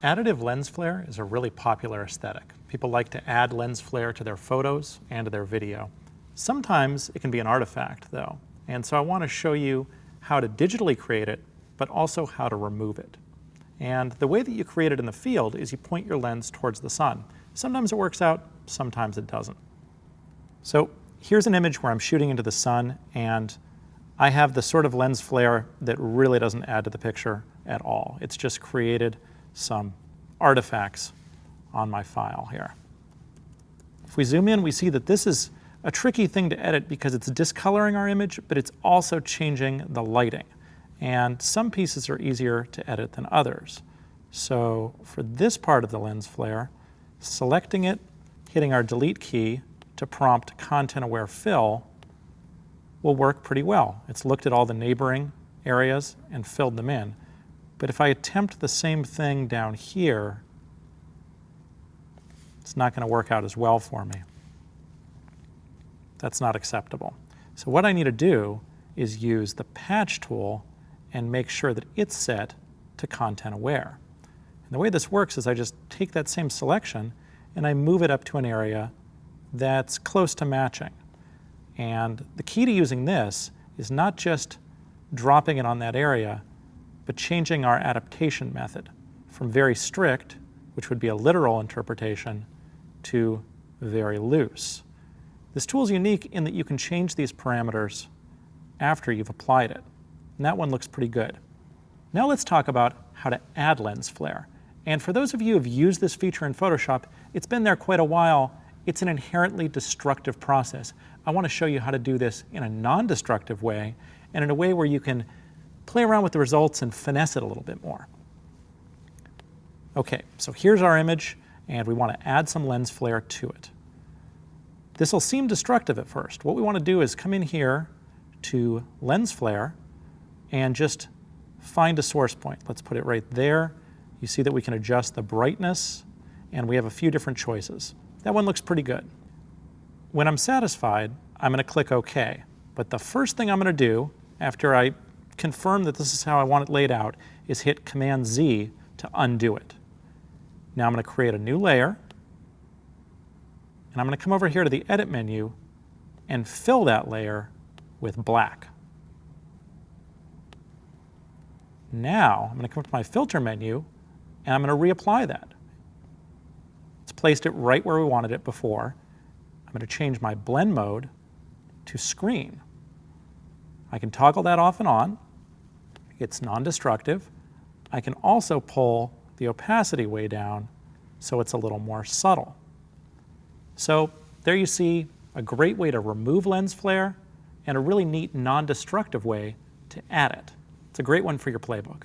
Additive lens flare is a really popular aesthetic. People like to add lens flare to their photos and to their video. Sometimes it can be an artifact though, and so I want to show you how to digitally create it, but also how to remove it. And the way that you create it in the field is you point your lens towards the sun. Sometimes it works out, sometimes it doesn't. So here's an image where I'm shooting into the sun, and I have the sort of lens flare that really doesn't add to the picture at all. It's just created some artifacts on my file here. If we zoom in, we see that this is a tricky thing to edit because it's discoloring our image, but it's also changing the lighting. And some pieces are easier to edit than others. So for this part of the lens flare, selecting it, hitting our delete key to prompt content-aware fill will work pretty well. It's looked at all the neighboring areas and filled them in. But if I attempt the same thing down here, it's not going to work out as well for me. That's not acceptable. So what I need to do is use the patch tool and make sure that it's set to content aware. And the way this works is I just take that same selection and I move it up to an area that's close to matching. And the key to using this is not just dropping it on that area, but changing our adaptation method from very strict, which would be a literal interpretation, to very loose. This tool is unique in that you can change these parameters after you've applied it. And that one looks pretty good. Now let's talk about how to add lens flare. And for those of you who have used this feature in Photoshop, it's been there quite a while. It's an inherently destructive process. I want to show you how to do this in a non-destructive way and in a way where you can play around with the results and finesse it a little bit more. Okay, so here's our image, and we want to add some lens flare to it. This will seem destructive at first. What we want to do is come in here to lens flare and just find a source point. Let's put it right there. You see that we can adjust the brightness, and we have a few different choices. That one looks pretty good. When I'm satisfied, I'm going to click OK. But the first thing I'm going to do after I confirm that this is how I want it laid out is hit Command-Z to undo it. Now I'm going to create a new layer, and I'm going to come over here to the Edit menu and fill that layer with black. Now I'm going to come up to my Filter menu, and I'm going to reapply that. It's placed it right where we wanted it before. I'm going to change my blend mode to screen. I can toggle that off and on. It's non-destructive. I can also pull the opacity way down so it's a little more subtle. So there you see a great way to remove lens flare and a really neat non-destructive way to add it. It's a great one for your playbook.